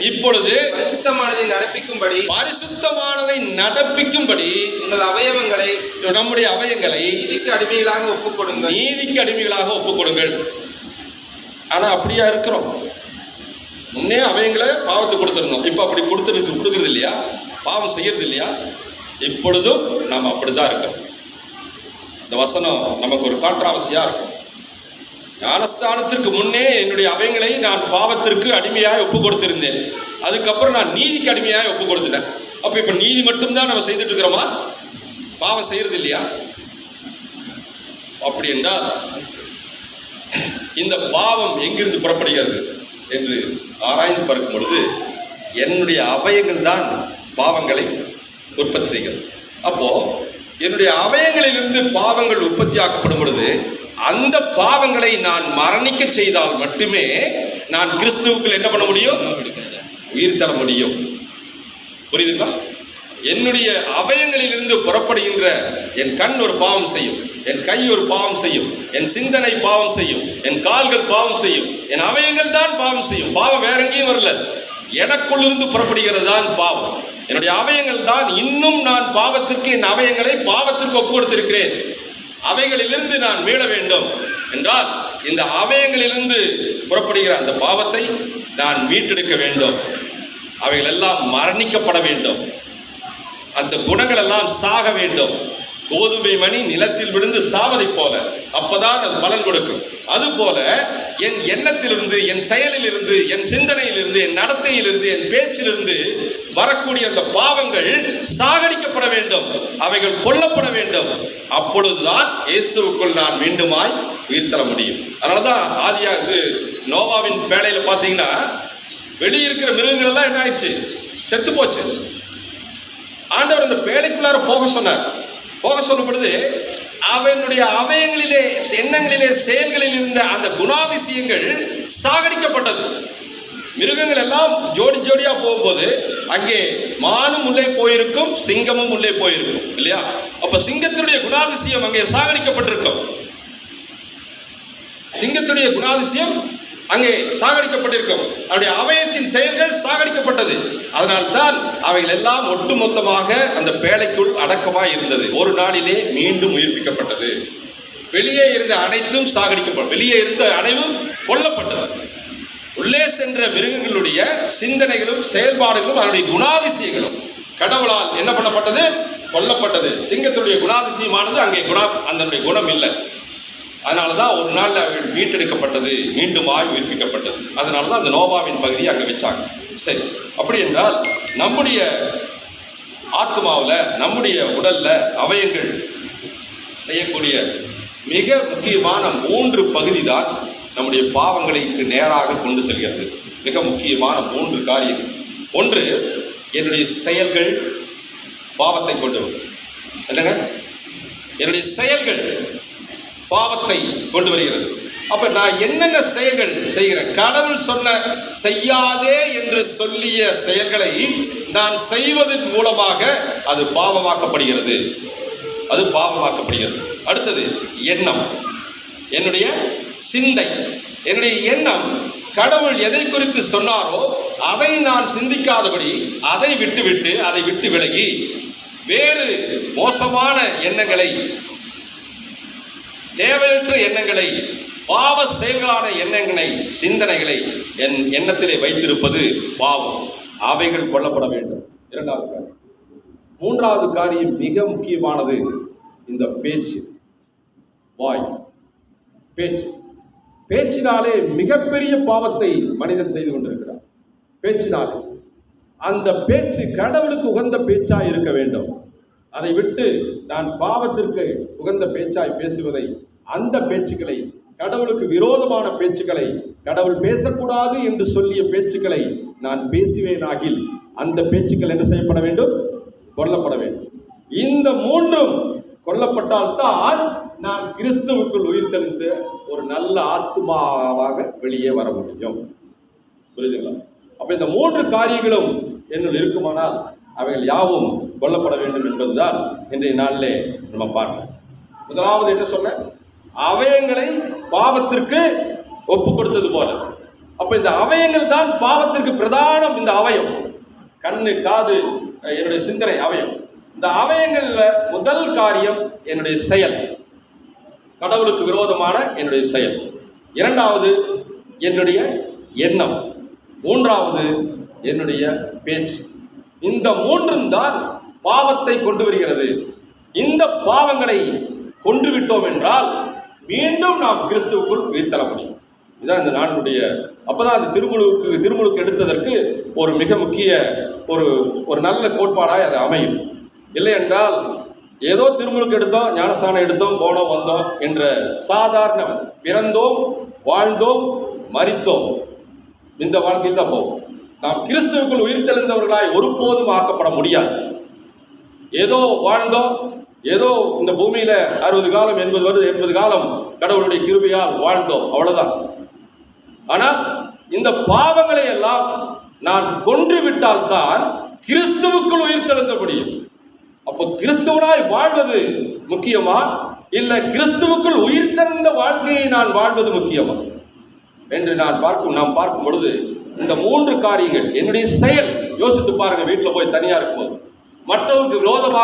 இப்பொழுது பரிசுத்தமானதை நடப்பிக்கும்படி நம்முடைய அவயங்களை நீதிக்கு அடிமைகளாக ஒப்புக்கொடுங்கள். ஆனா அப்படியா இருக்கிறோம்? முன்னே அவயங்களை பாவத்தை கொடுத்துருந்தோம், இப்ப அப்படி கொடுக்கறது இல்லையா? பாவம் செய்யறது இல்லையா? இப்பொழுதும் நாம் அப்படிதான் இருக்கிறோம். இந்த வசனம் நமக்கு ஒரு கான்ட்ராவர்சியா இருக்கும். ஞானஸ்தானத்திற்கு முன்னே என்னுடைய அவயங்களை நான் பாவத்திற்கு அடிமையாக ஒப்பு கொடுத்திருந்தேன். அதுக்கப்புறம் நான் நீதிக்கு அடிமையாக ஒப்பு கொடுத்துட்டேன். அப்ப இப்ப நீதி மட்டும்தான் நம்ம செய்துட்டு இருக்கிறோமா? பாவம் செய்யறது இல்லையா? அப்படி என்றால் இந்த பாவம் எங்கிருந்து புறப்படுகிறது என்று ஆராய்ந்து பார்க்கும் பொழுது என்னுடைய அவயங்கள் தான் பாவங்களை உற்பத்தி செய்கிறது. அப்போ என்னுடைய அவயங்களிலிருந்து பாவங்கள் உற்பத்தி ஆக்கப்படும் பொழுது அந்த பாவங்களை நான் மரணிக்க செய்தால் மட்டுமே நான் கிறிஸ்துவுக்குள் என்ன பண்ண முடியும்? உயிர் தர முடியும். புரியுதுங்களா? என்னுடைய அவயங்களிலிருந்து புறப்படுகின்ற என் கண் ஒரு பாவம் செய்யும், என் கை ஒரு பாவம் செய்யும், என் சிந்தனை பாவம் செய்யும், என் கால்கள் பாவம் செய்யும், என் அவயங்கள் தான் பாவம் செய்யும். பாவம் வேற எங்கேயும் வரல, எனக்குள்ளிருந்து புறப்படுகிறது தான் பாவம். என்னுடைய அவயங்கள் தான். இன்னும் நான் பாவத்திற்கு என் அவயங்களை பாவத்திற்கு ஒப்பு கொடுத்திருக்கிறேன். அவைகளிலிருந்து நான் மீள வேண்டும் என்றால் இந்த அவயங்களிலிருந்து புறப்படுகிற அந்த பாவத்தை நான் மீட்டெடுக்க வேண்டும். அவைகள் எல்லாம் மரணிக்கப்பட வேண்டும். அந்த குணங்கள் எல்லாம் சாக வேண்டும். கோதுமை மணி நிலத்தில் விழுந்து சாவதை போல, அப்பதான் அது பலன் கொடுக்கும். அதுபோல என் எண்ணத்திலிருந்து, என் செயலிலிருந்து, என் சிந்தனையிலிருந்து, என் நடத்தையிலிருந்து, என் பேச்சிலிருந்து வரக்கூடிய அந்த பாவங்கள் சாகடிக்கப்பட வேண்டும். அவைகள் கொல்லப்பட வேண்டும். அப்பொழுதுதான் இயேசுவுக்குள் நான் மீண்டுமாய் உயிர் தர முடியும். அதனாலதான் ஆதியாக நோவாவின் பேழையில பார்த்தீங்கன்னா வெளியிருக்கிற மிருகங்கள் எல்லாம் என்ன ஆயிடுச்சு? செத்து போச்சு. ஆண்டவர் அந்த பேழைக்குள்ளார போக சொன்னார். போக சொல்லும் பொழுது அவனுடைய அவயங்களிலே, எண்ணங்களிலே, செயல்களில் இருந்த அந்த குணாதிசயங்கள் சாகடிக்கப்பட்டது. மிருகங்கள் எல்லாம் ஜோடி ஜோடியா போகும்போது அங்கே மானும் உள்ளே போயிருக்கும், சிங்கமும் உள்ளே போயிருக்கும் இல்லையா? அப்ப சிங்கத்தினுடைய குணாதிசயம் அங்கே சாகடிக்கப்பட்டிருக்கும். சிங்கத்துடைய குணாதிசயம் அங்கே சாகடிக்கப்பட்டிருக்கும். அவருடைய அவயத்தின் செயல்கள் சாகடிக்கப்பட்டது. அதனால்தான் அவைகள் எல்லாம் ஒட்டுமொத்தமாக அந்த பேழைக்குள் அடக்கமாய் இருந்தது. ஒரு நாளிலே மீண்டும் உயிர்ப்பிக்கப்பட்டது. வெளியே இருந்த அனைத்தும் சாகடிக்கப்பட்டது. வெளியே இருந்த அனைவும் கொல்லப்பட்டது. உள்ளே சென்ற மிருகங்களுடைய சிந்தனைகளும் செயல்பாடுகளும் அதனுடைய குணாதிசயங்களும் கடவுளால் என்ன பண்ணப்பட்டது? கொல்லப்பட்டது. சிங்கத்துடைய குணாதிசயமானது அங்கே அதனுடைய குணம் இல்லை. அதனாலதான் ஒரு நாள் அவர்கள் மீட்டெடுக்கப்பட்டது, மீண்டும் உயிர்ப்பிக்கப்பட்டது. அதனாலதான் அந்த நோவாவின் பகுதியை அங்கே வச்சாங்க. சரி, அப்படி என்றால் நம்முடைய ஆத்மாவில், நம்முடைய உடல்ல அவயங்கள் செய்யக்கூடிய மிக முக்கியமான 3 பகுதி தான் நம்முடைய பாவங்களுக்கு நேராக கொண்டு செல்கிறது. மிக முக்கியமான 3 காரியங்கள். ஒன்று, என்னுடைய செயல்கள் பாவத்தை கொண்டு வரும். என்னங்க? என்னுடைய செயல்கள் பாவத்தை கொண்டு வருகிறது. அப்ப நான் என்னென்ன செயல்கள் செய்கிறேன்? கடவுள் சொன்ன செய்யாதே என்று சொல்லிய செயல்களை நான் செய்வதன் மூலமாக அது பாவமாக்கப்படுகிறது. அது பாவமாக்கப்படுகிறது. அடுத்தது எண்ணம், என்னுடைய சிந்தை. என்னுடைய எண்ணம் கடவுள் எதை குறித்து சொன்னாரோ அதை நான் சிந்திக்காதபடி அதை விட்டு விலகி வேறு மோசமான எண்ணங்களை, தேவையற்ற எண்ணங்களை, பாவ செயல்களான எண்ணங்களை, சிந்தனைகளை என் எண்ணத்திலே வைத்திருப்பது பாவம். அவைகள் கொல்லப்பட வேண்டும். 2வது காரியம். 3வது காரியம் மிக முக்கியமானது, இந்த பேச்சு, வாய், பேச்சு. பேச்சினாலே மிகப்பெரிய பாவத்தை மனிதன் செய்து கொண்டிருக்கிறார். பேச்சினாலே. அந்த பேச்சு கடவுளுக்கு உகந்த பேச்சாய் இருக்க வேண்டும். அதை விட்டு நான் பாவத்திற்கு உகந்த பேச்சாய் பேசுவதை, அந்த பேச்சுக்களை, கடவுளுக்கு விரோதமான பேச்சுக்களை, கடவுள் பேசக்கூடாது என்று சொல்லிய பேச்சுக்களை நான் பேசுவேனாகில் அந்த பேச்சுக்கள் என்ன செய்யப்பட வேண்டும்? கொல்லப்பட வேண்டும். இந்த 3ம் கொல்லப்பட்டால்தான் நான் கிறிஸ்துவுக்குள் உயிர் தெளிந்த ஒரு நல்ல ஆத்மாவாக வெளியே வர முடியும். புரியுதுங்களா? அப்ப இந்த 3 காரியங்களும் என்னுள் இருக்குமானால் அவைகள் யாவும் கொல்லப்பட வேண்டும் என்பதுதான் இன்றைய நாளிலே நம்ம பார்க்கணும். முதலாவது என்ன சொன்ன? அவயங்களை பாவத்திற்கு ஒப்பு கொடுத்தது போல அப்ப இந்த அவயங்கள் தான் பாவத்திற்கு பிரதானம். இந்த அவயம், கண்ணு, காது, என்னுடைய சிந்தனை அவயம். இந்த அவயங்கள்ல முதல் காரியம் என்னுடைய செயல், கடவுளுக்கு விரோதமான என்னுடைய செயல். இரண்டாவது என்னுடைய எண்ணம். மூன்றாவது என்னுடைய பேச்சு. இந்த மூன்றும் தான் பாவத்தை கொண்டு வருகிறது. இந்த பாவங்களை கொண்டு விட்டோம் என்றால் மீண்டும் நாம் கிறிஸ்துவுக்குள் உயிர்த்தெழ முடியும். இதுதான் இந்த நாளுடைய. அப்பதான் அந்த திருமுழுக்கு எடுத்ததற்கு ஒரு மிக முக்கிய ஒரு நல்ல கோட்பாடாக அது அமையும். இல்லை என்றால் ஏதோ திருமுழுக்கு எடுத்தோம், ஞானஸ்தானம் எடுத்தோம், போனோம் வந்தோம் என்ற சாதாரண பிறந்தோம், வாழ்ந்தோம், மரித்தோம், இந்த வாழ்க்கையில் தான் போவோம். நாம் கிறிஸ்துவுக்குள் உயிர்த்தெழுந்தவர்களாய் ஒருபோதும் ஆக்கப்பட முடியாது. ஏதோ வாழ்ந்தோம், ஏதோ இந்த பூமியில 60 காலம் 80 காலம் கடவுளுடைய கிருபையால் வாழ்ந்தோம், அவ்வளவுதான். ஆனால் இந்த பாவங்களை எல்லாம் நான் கொன்று விட்டால்தான் கிறிஸ்துவுக்குள் உயிர்த்தெழுந்த முடியும். அப்போ கிறிஸ்துவனாய் வாழ்வது முக்கியமா, இல்ல கிறிஸ்துவுக்குள் உயிர்த்தெழுந்த வாழ்க்கையை நான் வாழ்வது முக்கியமா என்று நாம் பார்க்கும் பொழுது இந்த 3 காரியங்கள் என்னுடைய செயல். யோசித்து பாருங்க, வீட்டில் போய் தனியா இருக்கும்போது மற்றவருக்கு விரோதமாக